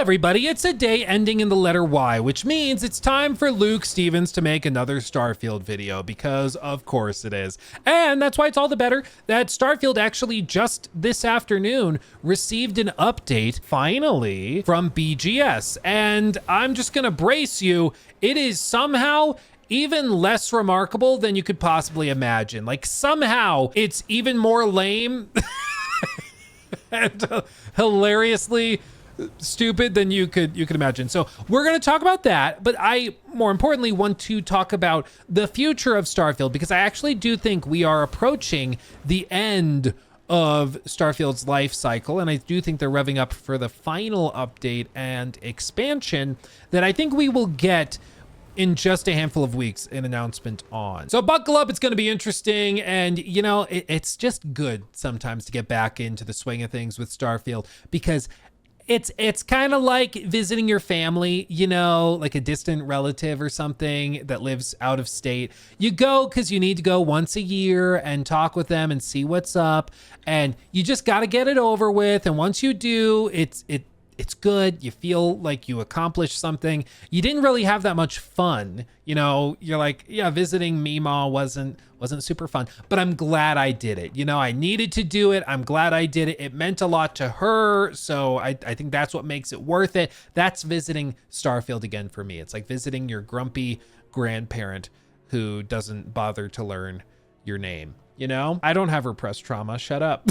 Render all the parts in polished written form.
everybody, it's a day ending in the letter Y, which means it's time for Luke Stevens to make another Starfield video, because of course it is. And that's why it's all the better that Starfield actually just this afternoon received an update, finally, from BGS. And I'm just gonna brace you, it is somehow even less remarkable than you could possibly imagine. Like somehow it's even more lame and hilariously stupid than you could imagine. So we're going to talk about that, but I more importantly want to talk about the future of Starfield, because I actually do think we are approaching the end of Starfield's life cycle, and I do think they're revving up for the final update and expansion that I think we will get in just a handful of weeks, an announcement on. So buckle up, it's gonna be interesting. And you know, it's just good sometimes to get back into the swing of things with Starfield, because it's kind of like visiting your family, you know, like a distant relative or something that lives out of state. You go because you need to go once a year and talk with them and see what's up. And you just got to get it over with. And once you do, it's good. You feel like you accomplished something. You didn't really have that much fun. You know, you're like, yeah, visiting Meemaw wasn't super fun, but I'm glad I did it. You know, I needed to do it. I'm glad I did it. It meant a lot to her. So I think that's what makes it worth it. That's visiting Starfield again for me. It's like visiting your grumpy grandparent who doesn't bother to learn your name. You know, I don't have repressed trauma. Shut up.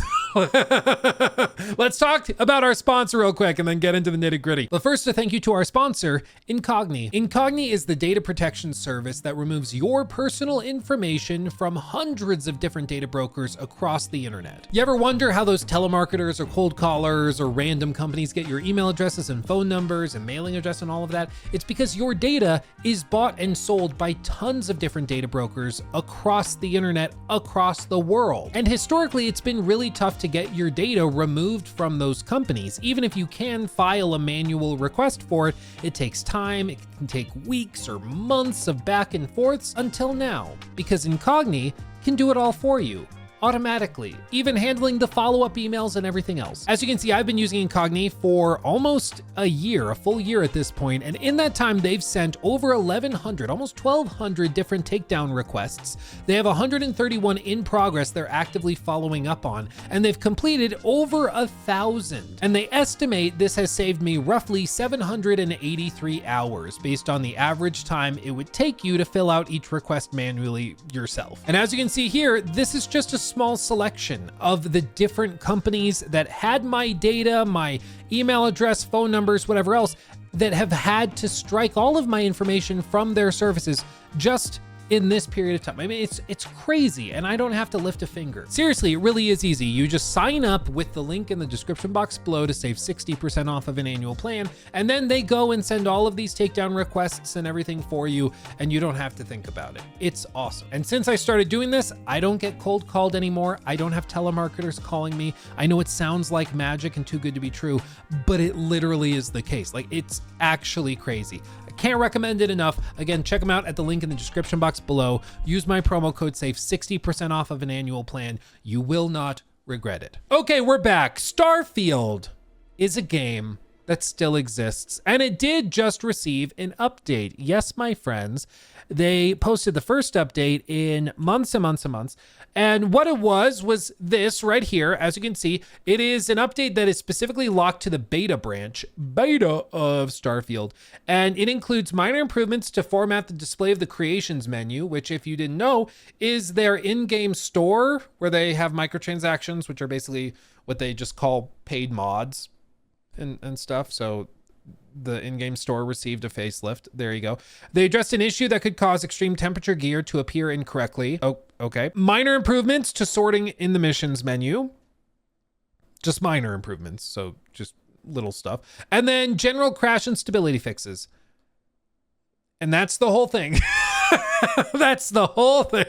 Let's talk about our sponsor real quick and then get into the nitty gritty. But first, a thank you to our sponsor, Incogni. Incogni is the data protection service that removes your personal information from hundreds of different data brokers across the internet. You ever wonder how those telemarketers or cold callers or random companies get your email addresses and phone numbers and mailing address and all of that? It's because your data is bought and sold by tons of different data brokers across the internet, across the world. And historically, it's been really tough to get your data removed from those companies. Even if you can file a manual request for it, it takes time. It can take weeks or months of back and forths until now, because Incogni can do it all for you automatically, even handling the follow-up emails and everything else. As you can see, I've been using Incogni for almost a year, a full year at this point, and in that time, they've sent over 1,100, almost 1,200 different takedown requests. They have 131 in progress they're actively following up on, and they've completed over 1,000. And they estimate this has saved me roughly 783 hours based on the average time it would take you to fill out each request manually yourself. And as you can see here, this is just a small selection of the different companies that had my data, my email address, phone numbers, whatever else, that have had to strike all of my information from their services just in this period of time. I mean, it's crazy, and I don't have to lift a finger. Seriously, it really is easy. You just sign up with the link in the description box below to save 60% off of an annual plan, and then they go and send all of these takedown requests and everything for you, and you don't have to think about it. It's awesome. And since I started doing this, I don't get cold called anymore. I don't have telemarketers calling me. I know it sounds like magic and too good to be true, but it literally is the case. Like, it's actually crazy. Can't recommend it enough. Again, check them out at the link in the description box below. Use my promo code SAVE 60% off of an annual plan. You will not regret it. Okay, we're back. Starfield is a game that still exists, and it did just receive an update. Yes, my friends, they posted the first update in months and months and months. And what it was this right here. As you can see, it is an update that is specifically locked to the beta branch, beta of Starfield. And it includes minor improvements to format the display of the creations menu, which, if you didn't know, is their in-game store where they have microtransactions, which are basically what they just call paid mods and stuff. So the in-game store received a facelift. There you go. They addressed an issue that could cause extreme temperature gear to appear incorrectly. Oh, okay. Minor improvements to sorting in the missions menu. Just minor improvements, so just little stuff. And then general crash and stability fixes. And that's the whole thing. That's the whole thing.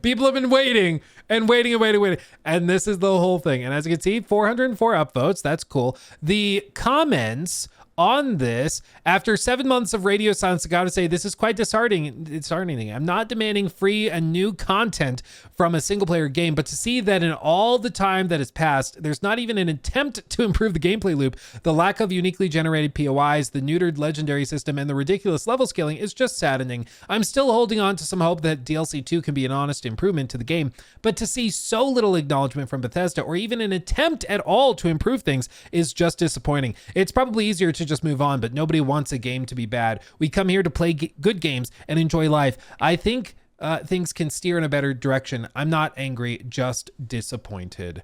People have been waiting and waiting and waiting and waiting. And this is the whole thing. And as you can see, 404 upvotes. That's cool. The comments on this. After 7 months of radio silence, I gotta say, this is quite disheartening. I'm not demanding free and new content from a single player game, but to see that in all the time that has passed, there's not even an attempt to improve the gameplay loop, the lack of uniquely generated POIs, the neutered legendary system, and the ridiculous level scaling is just saddening. I'm still holding on to some hope that DLC 2 can be an honest improvement to the game, but to see so little acknowledgement from Bethesda or even an attempt at all to improve things is just disappointing. It's probably easier to just move on, but nobody wants a game to be bad. We come here to play good games and enjoy life. I think things can steer in a better direction. I'm not angry, just disappointed,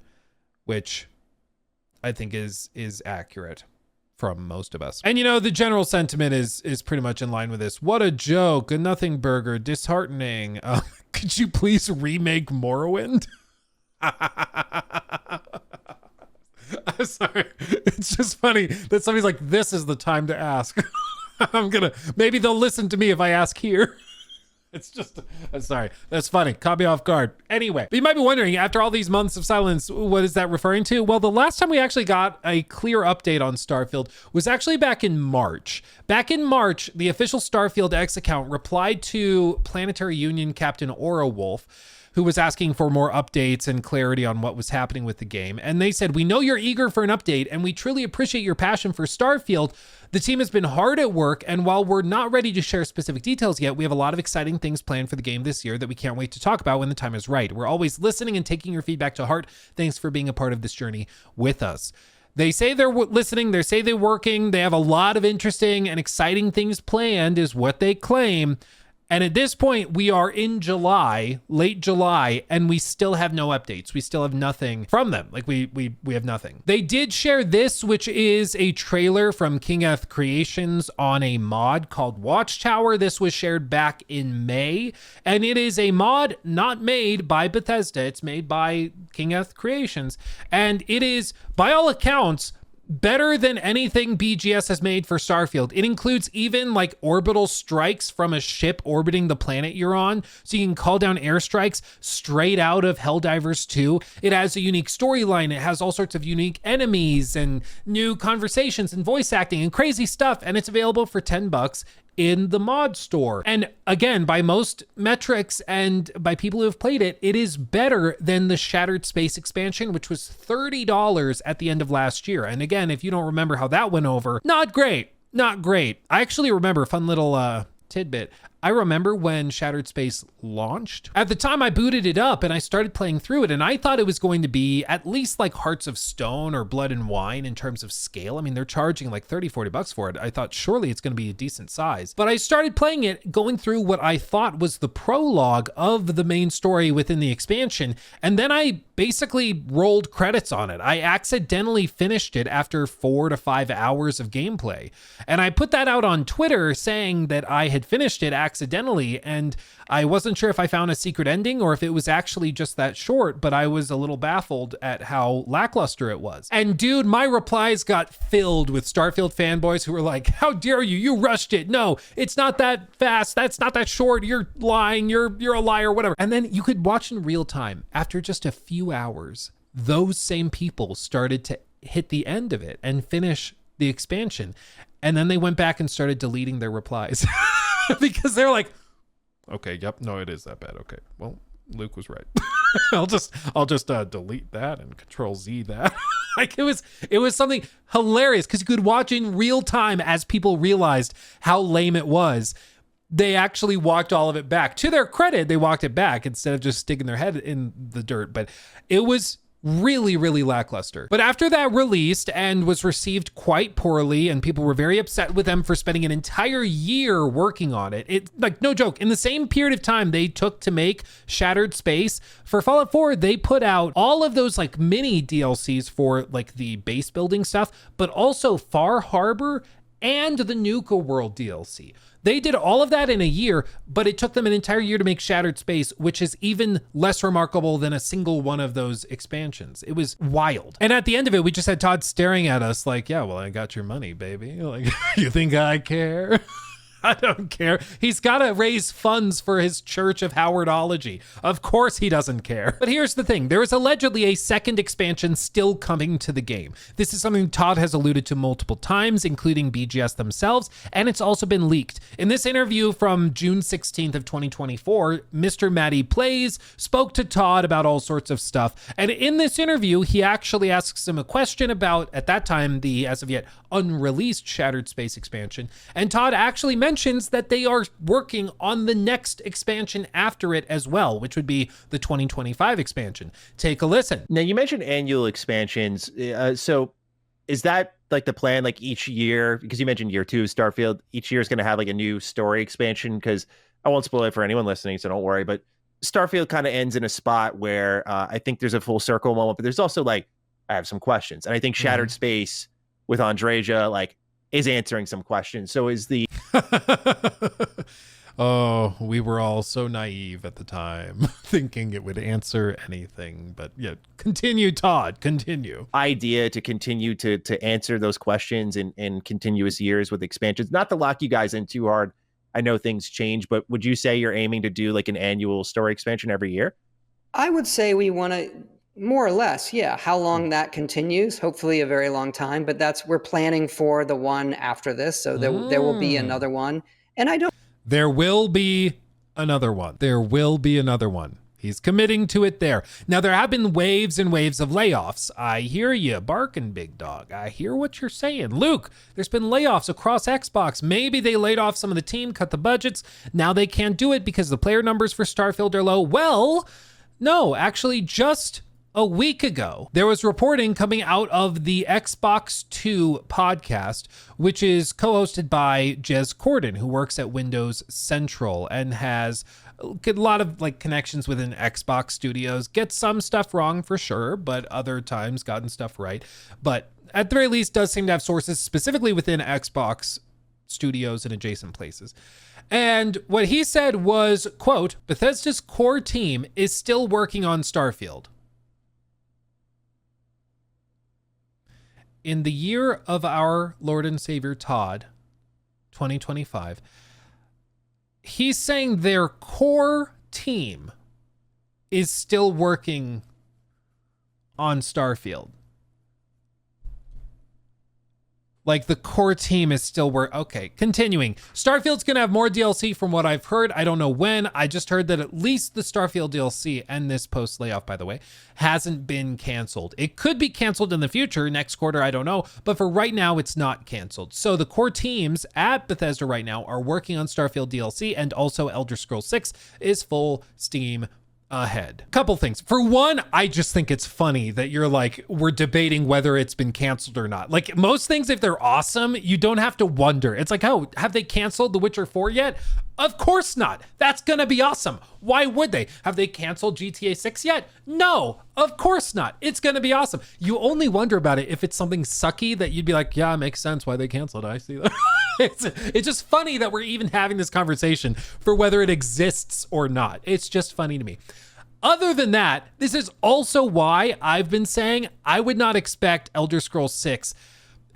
which I think is accurate from most of us. And you know, the general sentiment is pretty much in line with this. What a joke, a nothing burger, disheartening. Could you please remake Morrowind? I'm sorry. It's just funny that somebody's like, this is the time to ask. Maybe they'll listen to me if I ask here. It's just, I'm sorry. That's funny. Caught me off guard. Anyway, but you might be wondering, after all these months of silence, what is that referring to? Well, the last time we actually got a clear update on Starfield was actually back in March. Back in March, the official Starfield X account replied to Planetary Union Captain Aura Wolf, who was asking for more updates and clarity on what was happening with the game. And they said, we know you're eager for an update and we truly appreciate your passion for Starfield. The team has been hard at work, and while we're not ready to share specific details yet, we have a lot of exciting things planned for the game this year that we can't wait to talk about when the time is right. We're always listening and taking your feedback to heart. Thanks for being a part of this journey with us. They say they're listening, they say they're working, they have a lot of interesting and exciting things planned is what they claim. And at this point, we are in July, late July, and we still have no updates. We still have nothing from them. Like we have nothing. They did share this, which is a trailer from Kingeth Creations on a mod called Watchtower. This was shared back in May, and it is a mod not made by Bethesda. It's made by Kingeth Creations, and it is, by all accounts, better than anything BGS has made for Starfield. It includes even like orbital strikes from a ship orbiting the planet you're on, so you can call down airstrikes straight out of Helldivers 2. It has a unique storyline. It has all sorts of unique enemies and new conversations and voice acting and crazy stuff, and it's available for $10 in the mod store. And again, by most metrics and by people who have played it, it is better than the Shattered Space expansion, which was $30 at the end of last year. And again, if you don't remember how that went over, not great. I actually remember, fun little tidbit, I remember when Shattered Space launched. At the time I booted it up and I started playing through it, and I thought it was going to be at least like Hearts of Stone or Blood and Wine in terms of scale. I mean, they're charging like $30-40 for it. I thought surely it's going to be a decent size. But I started playing it, going through what I thought was the prologue of the main story within the expansion, and then I basically rolled credits on it. I accidentally finished it after 4 to 5 hours of gameplay. And I put that out on Twitter saying that I had finished it accidentally, and I wasn't sure if I found a secret ending or if it was actually just that short, but I was a little baffled at how lackluster it was. And dude, my replies got filled with Starfield fanboys who were like, how dare you, you rushed it. No, it's not that fast. That's not that short. You're lying. You're a liar, whatever. And then you could watch in real time. After just a few hours, those same people started to hit the end of it and finish the expansion. And then they went back and started deleting their replies because they're like, okay, yep, no, it is that bad. Okay, well, Luke was right. I'll just delete that and Control Z that. Like it was something hilarious because you could watch in real time as people realized how lame it was. They actually walked all of it back. To their credit, they walked it back instead of just sticking their head in the dirt. But it was really, really lackluster. But after that released and was received quite poorly, and people were very upset with them for spending an entire year working on it. It, like, no joke, in the same period of time they took to make Shattered Space, for Fallout 4, they put out all of those like mini DLCs for like the base building stuff, but also Far Harbor and the Nuka World DLC. They did all of that in a year, but it took them an entire year to make Shattered Space, which is even less remarkable than a single one of those expansions. It was wild. And at the end of it, we just had Todd staring at us like, yeah, well, I got your money, baby. Like, you think I care? I don't care. He's got to raise funds for his Church of Howardology. Of course he doesn't care. But here's the thing. There is allegedly a second expansion still coming to the game. This is something Todd has alluded to multiple times, including BGS themselves, and it's also been leaked. In this interview from June 16th of 2024, Mr. Matty Plays spoke to Todd about all sorts of stuff. And in this interview, he actually asks him a question about, at that time, the as of yet unreleased Shattered Space expansion. And Todd actually mentions that they are working on the next expansion after it as well, which would be the 2025 expansion. Take a listen. Now, you mentioned annual expansions. So is that like the plan, like each year? Because you mentioned year 2 Starfield, each year is going to have like a new story expansion. Because I won't spoil it for anyone listening, so don't worry. But Starfield kind of ends in a spot where I think there's a full circle moment, but there's also like, I have some questions. And I think Shattered Space with Andreja, like, is answering some questions. So is the... Oh, we were all so naive at the time, thinking it would answer anything. But yeah, continue, Todd, continue. Idea to continue to answer those questions in continuous years with expansions. Not to lock you guys in too hard. I know things change, but would you say you're aiming to do like an annual story expansion every year? I would say we want to, more or less, yeah. How long that continues, hopefully a very long time, but we're planning for the one after this. So there will be another one. And There will be another one. There will be another one. He's committing to it there. Now, there have been waves and waves of layoffs. I hear you barking, big dog. I hear what you're saying. Luke, there's been layoffs across Xbox. Maybe they laid off some of the team, cut the budgets. Now they can't do it because the player numbers for Starfield are low. Well, no, actually just a week ago, there was reporting coming out of the Xbox 2 podcast, which is co-hosted by Jez Corden, who works at Windows Central and has a lot of like connections within Xbox Studios. Gets some stuff wrong for sure, but other times gotten stuff right. But at the very least, does seem to have sources specifically within Xbox Studios and adjacent places. And what he said was, quote, Bethesda's core team is still working on Starfield. In the year of our Lord and Savior Todd, 2025, he's saying their core team is still working on Starfield. Like the core team is still okay, continuing. Starfield's going to have more DLC from what I've heard. I don't know when. I just heard that at least the Starfield DLC and this post layoff, by the way, hasn't been canceled. It could be canceled in the future, next quarter, I don't know. But for right now, it's not canceled. So the core teams at Bethesda right now are working on Starfield DLC, and also Elder Scrolls 6 is full steam ahead. Couple things. For one, I just think it's funny that you're like, we're debating whether it's been canceled or not. Like most things, if they're awesome, you don't have to wonder. It's like, oh, have they canceled The Witcher 4 yet? Of course not. That's gonna be awesome. Why would they? Have they canceled GTA 6 yet? No, of course not. It's gonna be awesome. You only wonder about it if it's something sucky that you'd be like, yeah, it makes sense why they canceled. I see that. It's just funny that we're even having this conversation for whether it exists or not. It's just funny to me. Other than that, this is also why I've been saying I would not expect Elder Scrolls 6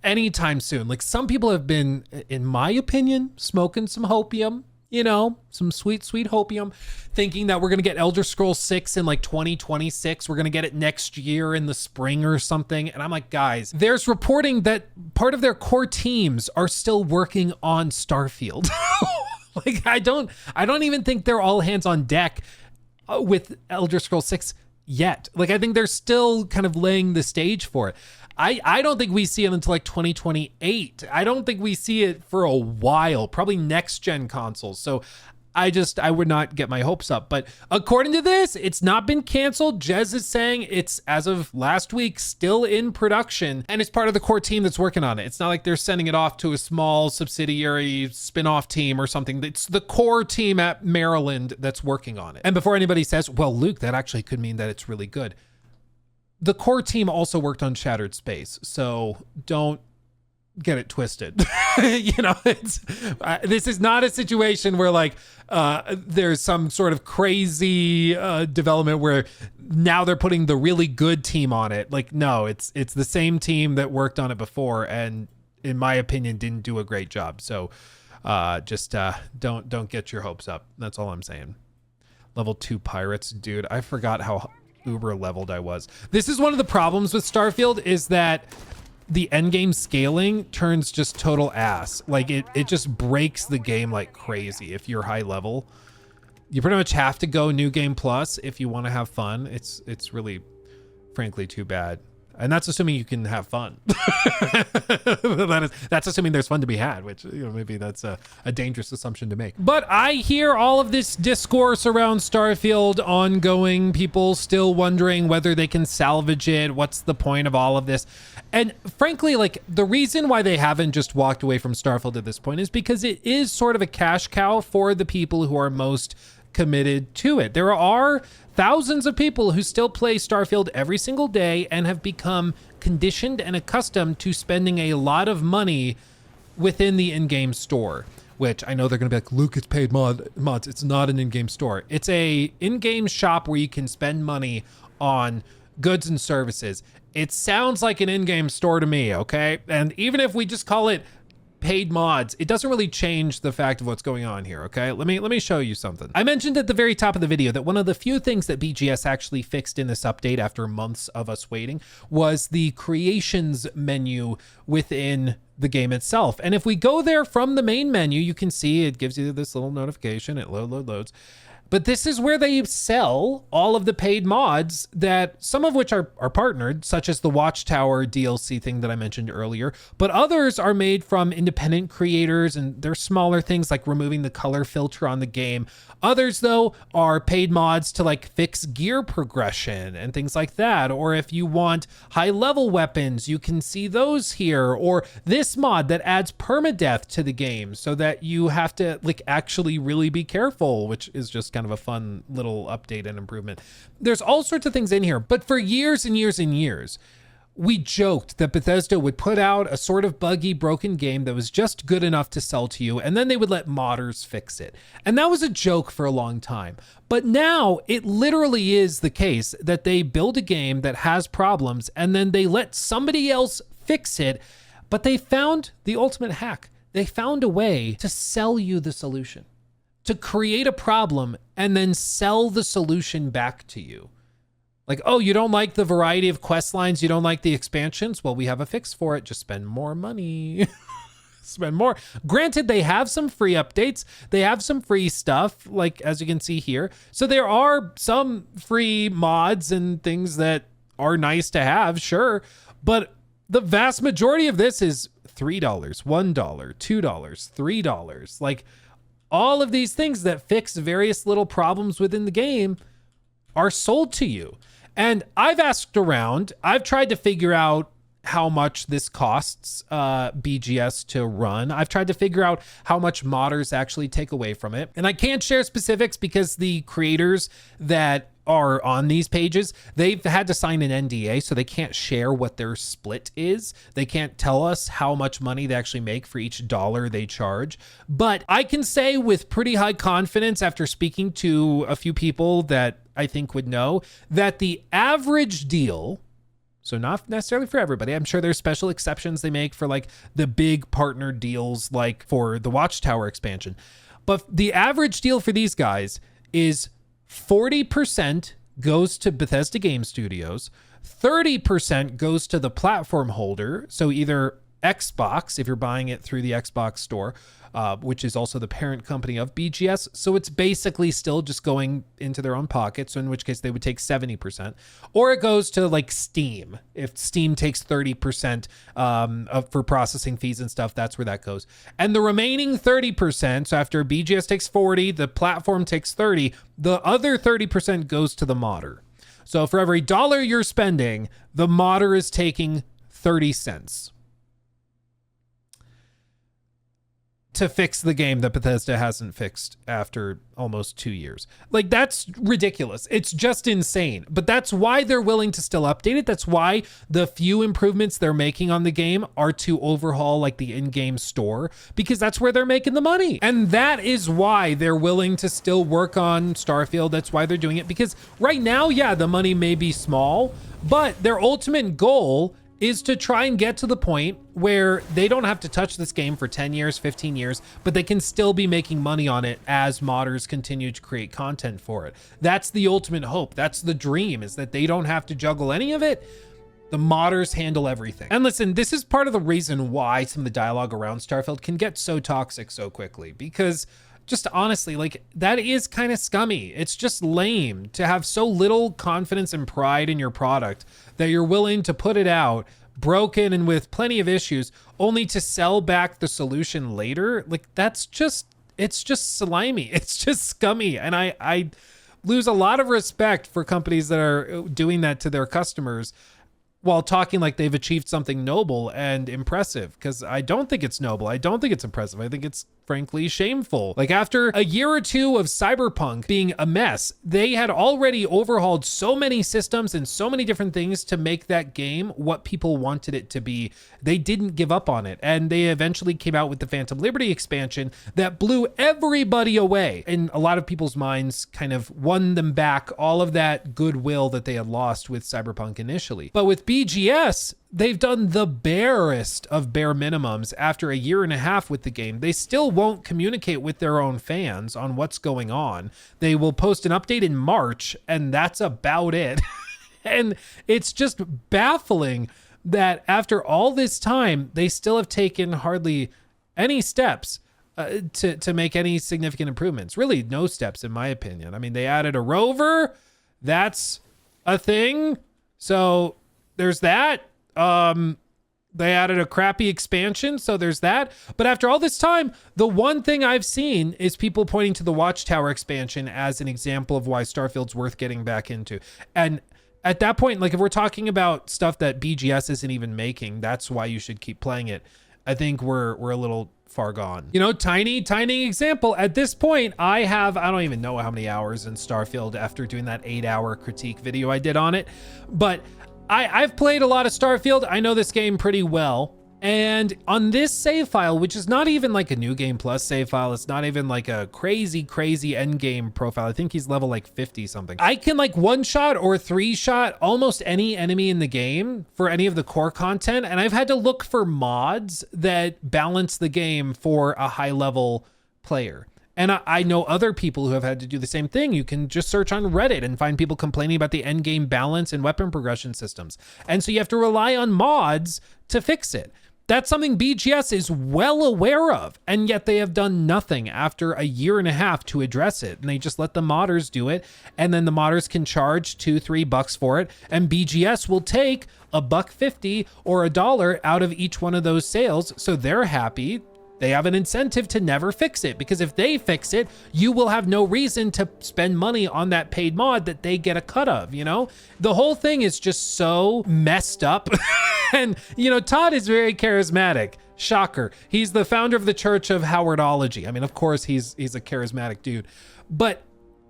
anytime soon. Like some people have been, in my opinion, smoking some hopium, you know, some sweet, sweet hopium, thinking that we're going to get Elder Scrolls 6 in like 2026. We're going to get it next year in the spring or something. And I'm like, guys, there's reporting that part of their core teams are still working on Starfield. Like, I don't even think they're all hands on deck with Elder Scrolls 6 yet. Like, I think they're still kind of laying the stage for it. I don't think we see it until like 2028. I don't think we see it for a while, probably next gen consoles. So I would not get my hopes up. But according to this, it's not been canceled. Jez is saying it's, as of last week, still in production, and it's part of the core team that's working on it. It's not like they're sending it off to a small subsidiary spin-off team or something. It's the core team at Maryland that's working on it. And before anybody says, well, Luke, that actually could mean that it's really good. The core team also worked on Shattered Space, so don't get it twisted. You know, this is not a situation where like there's some sort of crazy development where now they're putting the really good team on it. Like, no, it's the same team that worked on it before, and in my opinion, didn't do a great job. So Just don't get your hopes up. That's all I'm saying. Level 2 pirates, dude. I forgot how uber leveled I was. This is one of the problems with Starfield, is that the endgame scaling turns just total ass. Like it just breaks the game like crazy if you're high level. You pretty much have to go New Game Plus if you want to have fun. It's really, frankly, too bad. And that's assuming you can have fun. That's assuming there's fun to be had, which, you know, maybe that's a dangerous assumption to make. But I hear all of this discourse around Starfield ongoing, people still wondering whether they can salvage it. What's the point of all of this? And frankly, like, the reason why they haven't just walked away from Starfield at this point is because it is sort of a cash cow for the people who are most committed to it. There are thousands of people who still play Starfield every single day and have become conditioned and accustomed to spending a lot of money within the in-game store, which I know they're going to be like, Luke, it's paid mods. It's not an in-game store. It's a in-game shop where you can spend money on goods and services. It sounds like an in-game store to me, okay? And even if we just call it paid mods, it doesn't really change the fact of what's going on here, okay? Let me show you something. I mentioned at the very top of the video that one of the few things that BGS actually fixed in this update after months of us waiting was the creations menu within the game itself. And if we go there from the main menu, you can see it gives you this little notification. It loads. But this is where they sell all of the paid mods, that some of which are partnered, such as the Watchtower DLC thing that I mentioned earlier, but others are made from independent creators, and they're smaller things like removing the color filter on the game. Others, though, are paid mods to like fix gear progression and things like that. Or if you want high level weapons, you can see those here. Or this mod that adds permadeath to the game so that you have to like actually really be careful, which is just kind of a fun little update and improvement. There's all sorts of things in here, but for years and years and years, we joked that Bethesda would put out a sort of buggy, broken game that was just good enough to sell to you, and then they would let modders fix it. And that was a joke for a long time. But now it literally is the case that they build a game that has problems, and then they let somebody else fix it, but they found the ultimate hack. They found a way to sell you the solution, to create a problem and then sell the solution back to you. Like, oh, you don't like the variety of quest lines, you don't like the expansions? Well, we have a fix for it. Just spend more money. Spend more. Granted, they have some free updates. They have some free stuff, like as you can see here. So there are some free mods and things that are nice to have, sure. But the vast majority of this is $3, $1, $2, $3. Like, all of these things that fix various little problems within the game are sold to you. And I've asked around, I've tried to figure out how much this costs BGS to run. I've tried to figure out how much modders actually take away from it. And I can't share specifics because the creators that are on these pages, they've had to sign an NDA, so they can't share what their split is. They can't tell us how much money they actually make for each dollar they charge. But I can say with pretty high confidence, after speaking to a few people that I think would know, that the average deal, so not necessarily for everybody, I'm sure there's special exceptions they make for like the big partner deals, like for the Watchtower expansion, but the average deal for these guys is 40% goes to Bethesda Game Studios, 30% goes to the platform holder, so either Xbox, if you're buying it through the Xbox store, which is also the parent company of BGS. So it's basically still just going into their own pocket. So in which case they would take 70%, or it goes to like Steam. If Steam takes 30% for processing fees and stuff, that's where that goes. And the remaining 30%, so after BGS takes 40, the platform takes 30, the other 30% goes to the modder. So for every dollar you're spending, the modder is taking 30 cents. To fix the game that Bethesda hasn't fixed after almost 2 years. Like, that's ridiculous. It's just insane. But that's why they're willing to still update it. That's why the few improvements they're making on the game are to overhaul like the in-game store, because that's where they're making the money. And that is why they're willing to still work on Starfield. That's why they're doing it, because right now, yeah, the money may be small, but their ultimate goal is to try and get to the point where they don't have to touch this game for 10 years, 15 years, but they can still be making money on it as modders continue to create content for it. That's the ultimate hope. That's the dream, is that they don't have to juggle any of it. The modders handle everything. And listen, this is part of the reason why some of the dialogue around Starfield can get so toxic so quickly, because just honestly, like, that is kind of scummy. It's just lame to have so little confidence and pride in your product that you're willing to put it out broken and with plenty of issues only to sell back the solution later. Like, it's just slimy. It's just scummy. And I lose a lot of respect for companies that are doing that to their customers while talking like they've achieved something noble and impressive, because I don't think it's noble. I don't think it's impressive. I think it's frankly shameful. Like, after a year or two of Cyberpunk being a mess, they had already overhauled so many systems and so many different things to make that game what people wanted it to be. They didn't give up on it, and they eventually came out with the Phantom Liberty expansion that blew everybody away. In a lot of people's minds, kind of won them back all of that goodwill that they had lost with Cyberpunk initially. But with BGS, they've done the barest of bare minimums after a year and a half with the game. They still won't communicate with their own fans on what's going on. They will post an update in March, and that's about it. And it's just baffling that after all this time, they still have taken hardly any steps to make any significant improvements. Really, no steps, in my opinion. I mean, they added a rover. That's a thing. So there's that. They added a crappy expansion, so there's that. But after all this time, the one thing I've seen is people pointing to the Watchtower expansion as an example of why Starfield's worth getting back into. And at that point, like, if we're talking about stuff that BGS isn't even making, that's why you should keep playing it. I think we're a little far gone. You know, tiny example. At this point, I don't even know how many hours in Starfield after doing that 8-hour critique video I did on it, but I've played a lot of Starfield. I know this game pretty well. And on this save file, which is not even like a New Game Plus save file, it's not even like a crazy end game profile. I think he's level like 50 something. I can like one shot or three shot almost any enemy in the game for any of the core content. And I've had to look for mods that balance the game for a high level player. And I know other people who have had to do the same thing. You can just search on Reddit and find people complaining about the end game balance and weapon progression systems. And so you have to rely on mods to fix it. That's something BGS is well aware of, and yet they have done nothing after a year and a half to address it. And they just let the modders do it, and then the modders can charge $2-3 for it, and BGS will take $1.50 or $1 out of each one of those sales, so they're happy. They have an incentive to never fix it, because if they fix it, you will have no reason to spend money on that paid mod that they get a cut of, you know? The whole thing is just so messed up. And, you know, Todd is very charismatic. Shocker. He's the founder of the Church of Howardology. I mean, of course, he's a charismatic dude. But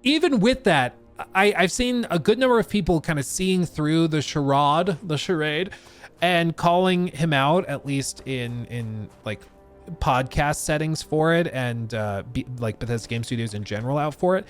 even with that, I've seen a good number of people kind of seeing through the charade, and calling him out, at least in like podcast settings for it, and like Bethesda Game Studios in general out for it.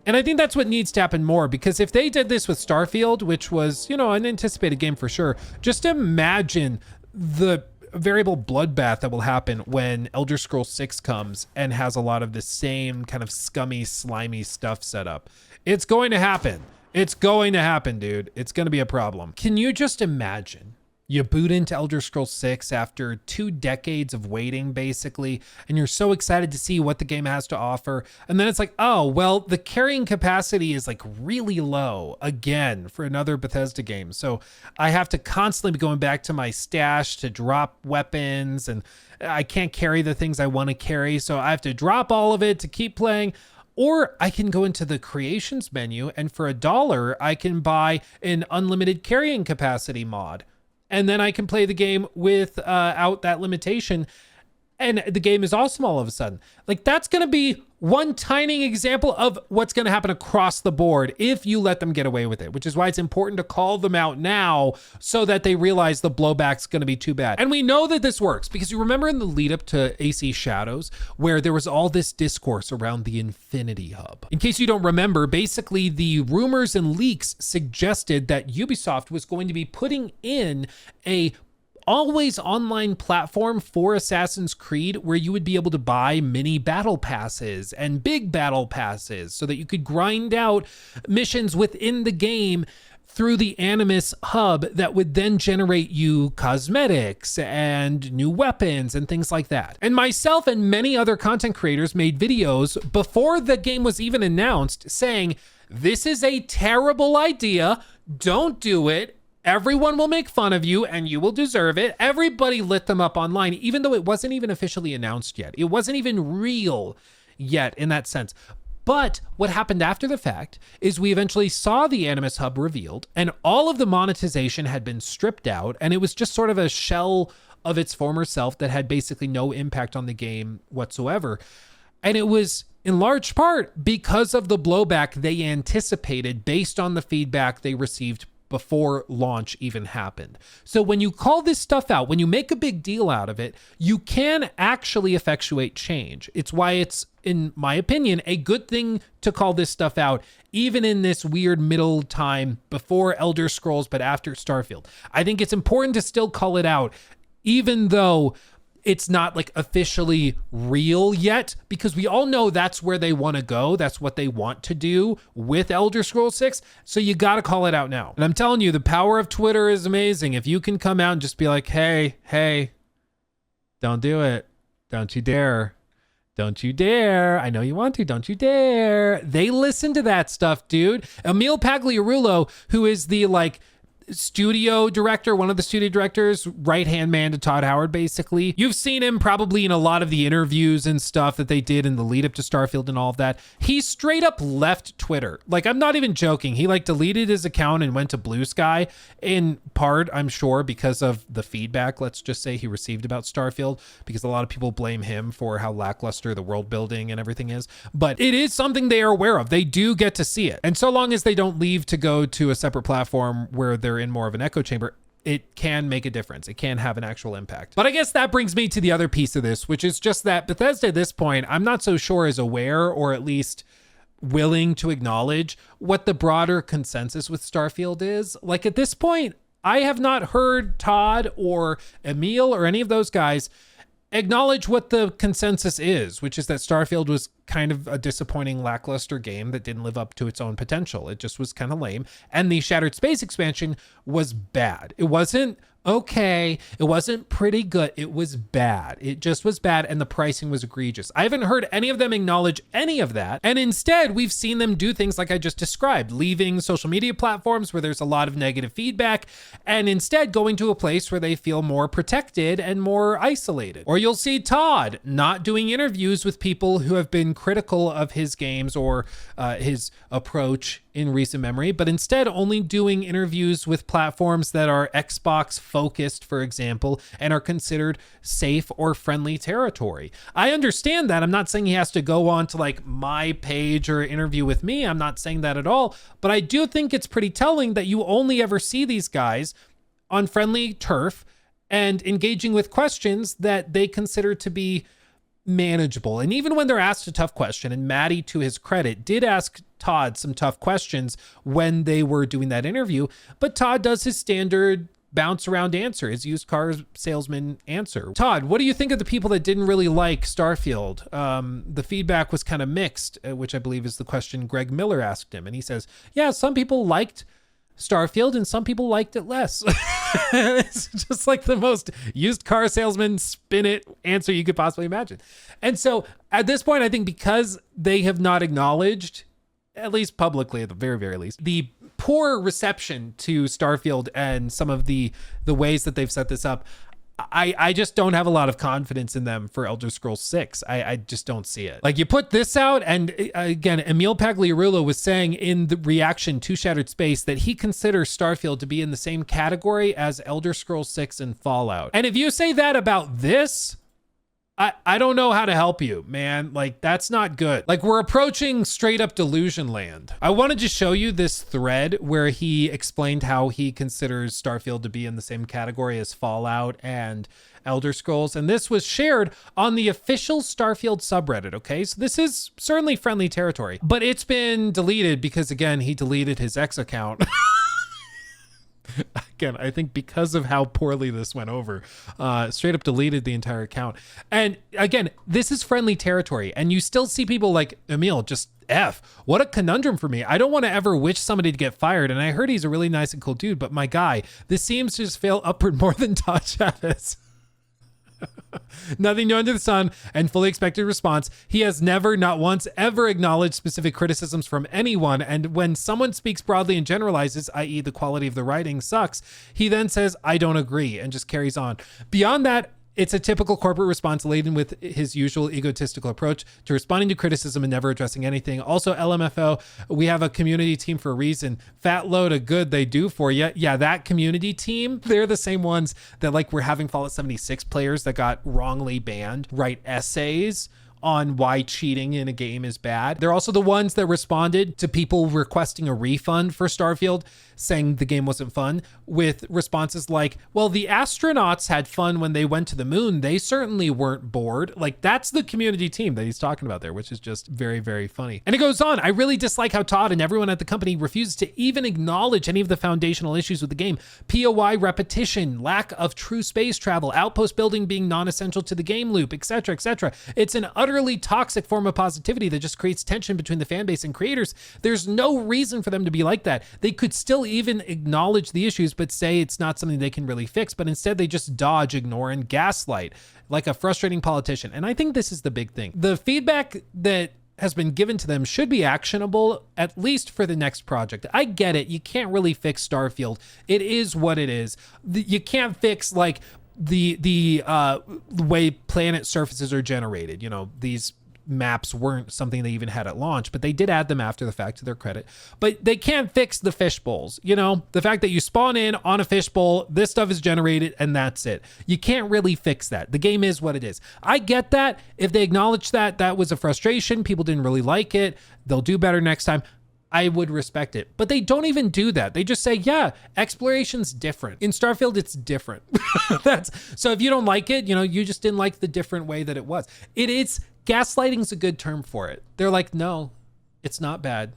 And I think that's what needs to happen more, because if they did this with Starfield, which was, you know, an anticipated game for sure, just imagine the variable bloodbath that will happen when Elder Scrolls 6 comes and has a lot of the same kind of scummy, slimy stuff set up. It's going to happen. It's going to happen, dude. It's going to be a problem. Can you just imagine? You boot into Elder Scrolls 6 after 2 decades of waiting, basically, and you're so excited to see what the game has to offer. And then it's like, oh, well, the carrying capacity is like really low again for another Bethesda game. So I have to constantly be going back to my stash to drop weapons, and I can't carry the things I want to carry. So I have to drop all of it to keep playing. Or I can go into the creations menu, and for $1, I can buy an unlimited carrying capacity mod. And then I can play the game without that limitation. and the game is awesome all of a sudden. Like, that's going to be one tiny example of what's going to happen across the board if you let them get away with it, which is why it's important to call them out now so that they realize the blowback's going to be too bad. And we know that this works because you remember in the lead up to AC Shadows where there was all this discourse around the Infinity Hub. In case you don't remember, basically the rumors and leaks suggested that Ubisoft was going to be putting in a always online platform for Assassin's Creed where you would be able to buy mini battle passes and big battle passes so that you could grind out missions within the game through the Animus hub that would then generate you cosmetics and new weapons and things like that. And myself and many other content creators made videos before the game was even announced saying, this is a terrible idea, don't do it. Everyone will make fun of you and you will deserve it. Everybody lit them up online, even though it wasn't even officially announced yet. It wasn't even real yet in that sense. But what happened after the fact is we eventually saw the Animus Hub revealed and all of the monetization had been stripped out and it was just sort of a shell of its former self that had basically no impact on the game whatsoever. And it was in large part because of the blowback they anticipated based on the feedback they received before launch even happened. So when you call this stuff out, when you make a big deal out of it, you can actually effectuate change. It's why it's, in my opinion, a good thing to call this stuff out, even in this weird middle time before Elder Scrolls, but after Starfield. I think it's important to still call it out, even though it's not like officially real yet, because we all know that's where they want to go. That's what they want to do with Elder Scrolls 6. So you got to call it out now. And I'm telling you, the power of Twitter is amazing. If you can come out and just be like, hey, don't do it. Don't you dare. Don't you dare. I know you want to. Don't you dare. They listen to that stuff, dude. Emil Pagliarulo, who is the studio director, one of the studio directors, right-hand man to Todd Howard, basically. You've seen him probably in a lot of the interviews and stuff that they did in the lead up to Starfield and all of that. He straight up left Twitter. Like, I'm not even joking. He deleted his account and went to Blue Sky, in part, I'm sure, because of the feedback, let's just say, he received about Starfield, because a lot of people blame him for how lackluster the world building and everything is. But it is something they are aware of. They do get to see it. And so long as they don't leave to go to a separate platform where they're in more of an echo chamber, it can make a difference. It can have an actual impact. But I guess that brings me to the other piece of this, which is just that Bethesda at this point, I'm not so sure is aware, or at least willing to acknowledge, what the broader consensus with Starfield is. Like, at this point, I have not heard Todd or Emil or any of those guys acknowledge what the consensus is, which is that Starfield was kind of a disappointing, lackluster game that didn't live up to its own potential. It just was kind of lame. And the Shattered Space expansion was bad. It wasn't okay. It wasn't pretty good. It was bad. It just was bad, and the pricing was egregious. I haven't heard any of them acknowledge any of that. And instead, we've seen them do things like I just described, leaving social media platforms where there's a lot of negative feedback, and instead going to a place where they feel more protected and more isolated. Or you'll see Todd not doing interviews with people who have been critical of his games or his approach in recent memory, but instead only doing interviews with platforms that are Xbox focused, for example, and are considered safe or friendly territory. I understand that. I'm not saying he has to go on to my page or interview with me. I'm not saying that at all, but I do think it's pretty telling that you only ever see these guys on friendly turf and engaging with questions that they consider to be manageable. And even when they're asked a tough question, and Maddie, to his credit, did ask Todd some tough questions when they were doing that interview, but Todd does his standard bounce around answer, his used car salesman answer. Todd, what do you think of the people that didn't really like Starfield? The feedback was kind of mixed, which I believe is the question Greg Miller asked him. And he says, yeah, some people liked Starfield and some people liked it less. It's just like the most used car salesman spin it answer you could possibly imagine. And so at this point, I think because they have not acknowledged, at least publicly at the very, very least, the poor reception to Starfield and some of the ways that they've set this up, I just don't have a lot of confidence in them for Elder Scrolls 6. I just don't see it. Like, you put this out, and again, Emil Pagliarulo was saying in the reaction to Shattered Space that he considers Starfield to be in the same category as Elder Scrolls 6 and Fallout. And if you say that about this, I don't know how to help you, man. Like, that's not good. Like, we're approaching straight up delusion land. I wanted to show you this thread where he explained how he considers Starfield to be in the same category as Fallout and Elder Scrolls. And this was shared on the official Starfield subreddit, okay? So this is certainly friendly territory, but it's been deleted because, again, he deleted his X account. Again, I think because of how poorly this went over, straight up deleted the entire account. And again, this is friendly territory, and you still see people like Emil just F. What a conundrum for me. I don't want to ever wish somebody to get fired, and I heard he's a really nice and cool dude, but my guy, this seems to just fail upward more than Todd Chavez. Nothing new under the sun and fully expected response. He has never, not once, ever acknowledged specific criticisms from anyone. And when someone speaks broadly and generalizes, i.e. the quality of the writing sucks, he then says, I don't agree, and just carries on. Beyond that, it's a typical corporate response laden with his usual egotistical approach to responding to criticism and never addressing anything. Also, LMFO, we have a community team for a reason. Fat load of good they do for you. Yeah, that community team, they're the same ones that like we're having Fallout 76 players that got wrongly banned write essays on why cheating in a game is bad. They're also the ones that responded to people requesting a refund for Starfield, saying the game wasn't fun, with responses like, well, the astronauts had fun when they went to the moon. They certainly weren't bored. Like, that's the community team that he's talking about there, which is just very, very funny. And it goes on. I really dislike how Todd and everyone at the company refuses to even acknowledge any of the foundational issues with the game. POI repetition, lack of true space travel, outpost building being non-essential to the game loop, etc., etc. It's an utterly toxic form of positivity that just creates tension between the fan base and creators. There's no reason for them to be like that. They could still even acknowledge the issues, but say it's not something they can really fix, but instead they just dodge, ignore, and gaslight like a frustrating politician. And I think this is the big thing. The feedback that has been given to them should be actionable, at least for the next project. I get it. You can't really fix Starfield. It is what it is. You can't fix like the way planet surfaces are generated. You know, these maps weren't something they even had at launch, but they did add them after the fact, to their credit. But they can't fix the fish bowls. You know, the fact that you spawn in on a fish bowl, this stuff is generated, and that's it. You can't really fix that. The game is what it is. I get that. If they acknowledge that that was a frustration, people didn't really like it, they'll do better next time, I would respect it. But they don't even do that. They just say, yeah, exploration's different. In Starfield, it's different. So if you don't like it, you know, you just didn't like the different way that it was. Gaslighting's a good term for it. They're like, no, it's not bad.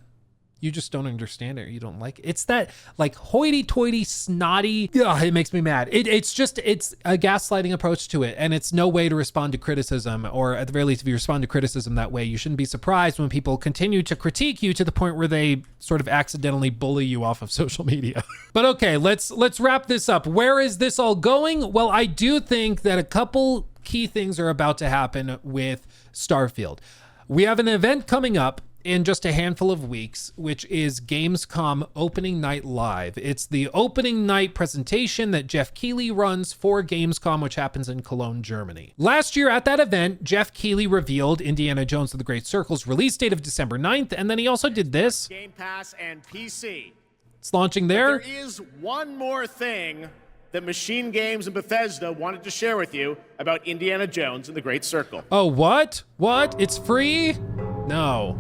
You just don't understand it, or you don't like it. It's that like hoity-toity, snotty, it makes me mad. It's a gaslighting approach to it, and it's no way to respond to criticism, or at the very least, if you respond to criticism that way, you shouldn't be surprised when people continue to critique you to the point where they sort of accidentally bully you off of social media. But okay, let's wrap this up. Where is this all going? Well, I do think that a couple key things are about to happen with Starfield. We have an event coming up in just a handful of weeks, which is Gamescom Opening Night Live. It's the opening night presentation that Jeff Keighley runs for Gamescom, which happens in Cologne, Germany. Last year at that event, Jeff Keighley revealed Indiana Jones and the Great Circle's release date of December 9th, and then he also did this. Game Pass and PC. It's launching there. But there is one more thing that Machine Games and Bethesda wanted to share with you about Indiana Jones and the Great Circle. Oh, what? What? It's free? No.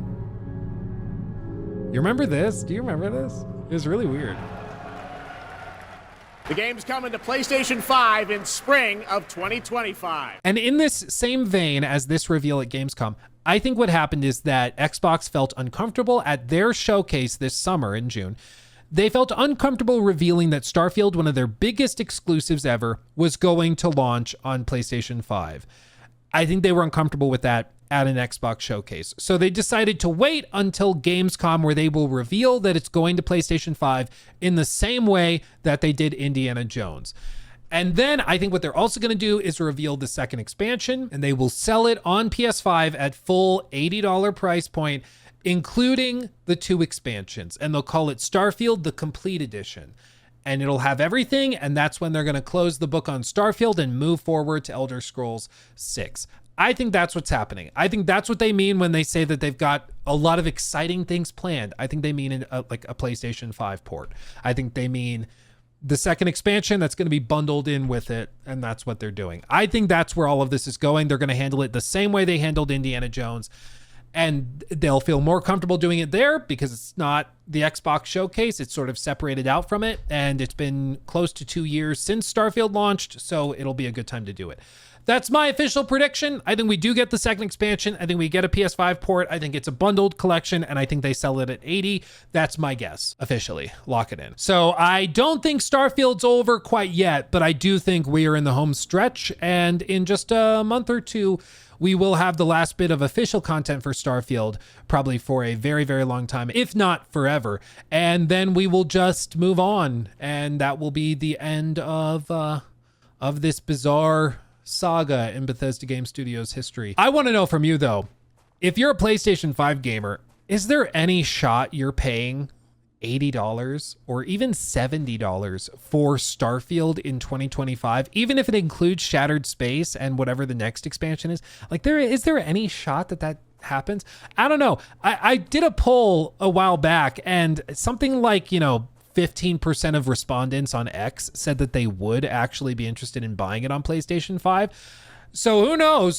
You remember this? Do you remember this? It was really weird. The game's coming to PlayStation 5 in spring of 2025. And in this same vein as this reveal at Gamescom, I think what happened is that Xbox felt uncomfortable at their showcase this summer in June. They felt uncomfortable revealing that Starfield, one of their biggest exclusives ever, was going to launch on PlayStation 5. I think they were uncomfortable with that at an Xbox showcase. So they decided to wait until Gamescom, where they will reveal that it's going to PlayStation 5 in the same way that they did Indiana Jones. And then I think what they're also going to do is reveal the second expansion, and they will sell it on PS5 at full $80 price point, including the 2 expansions. And they'll call it Starfield, the Complete Edition. And it'll have everything, and that's when they're going to close the book on Starfield and move forward to Elder Scrolls 6. I think that's what's happening. I think that's what they mean when they say that they've got a lot of exciting things planned. I think they mean like a PlayStation 5 port. I think they mean the second expansion that's going to be bundled in with it, and that's what they're doing. I think that's where all of this is going. They're going to handle it the same way they handled Indiana Jones, and they'll feel more comfortable doing it there because it's not the Xbox showcase. It's sort of separated out from it, and it's been close to 2 years since Starfield launched, so it'll be a good time to do it. That's my official prediction. I think we do get the second expansion. I think we get a PS5 port. I think it's a bundled collection, and I think they sell it at $80. That's my guess, officially. Lock it in. So I don't think Starfield's over quite yet, but I do think we are in the home stretch, and in just a month or two, we will have the last bit of official content for Starfield, probably for a very, very long time, if not forever. And then we will just move on, and that will be the end of this bizarre saga in Bethesda Game Studios history. I want to know from you though, if you're a PlayStation 5 gamer, is there any shot you're paying $80 or even $70 for Starfield in 2025, even if it includes Shattered Space and whatever the next expansion is? Like, is there any shot that happens? I don't know. I did a poll a while back, and something like, 15% of respondents on X said that they would actually be interested in buying it on PlayStation 5. So who knows?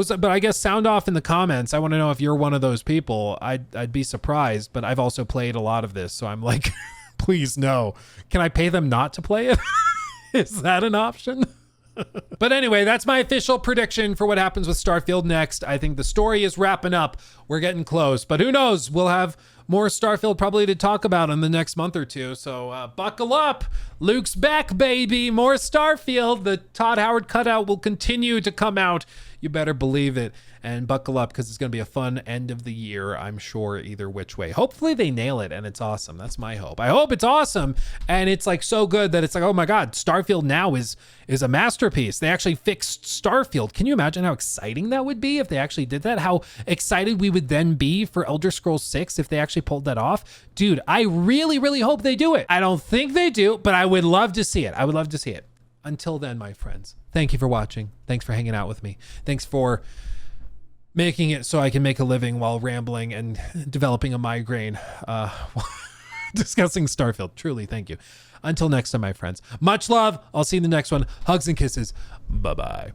But I guess sound off in the comments. I want to know if you're one of those people. I'd be surprised, but I've also played a lot of this, so I'm like, please no. Can I pay them not to play it? Is that an option? But anyway, that's my official prediction for what happens with Starfield next. I think the story is wrapping up. We're getting close, but who knows? We'll have more Starfield probably to talk about in the next month or two. So buckle up. Luke's back, baby. More Starfield. The Todd Howard cutout will continue to come out. You better believe it. And buckle up because it's going to be a fun end of the year, I'm sure, either which way. Hopefully they nail it and it's awesome. That's my hope. I hope it's awesome and it's like so good that it's like, oh my God, Starfield now is a masterpiece. They actually fixed Starfield. Can you imagine how exciting that would be if they actually did that? How excited we would then be for Elder Scrolls 6 if they actually pulled that off? Dude, I really, really hope they do it. I don't think they do, but I would love to see it. I would love to see it. Until then, my friends, thank you for watching. Thanks for hanging out with me. Thanks for making it so I can make a living while rambling and developing a migraine, discussing Starfield. Truly, thank you. Until next time, my friends. Much love. I'll see you in the next one. Hugs and kisses. Bye-bye.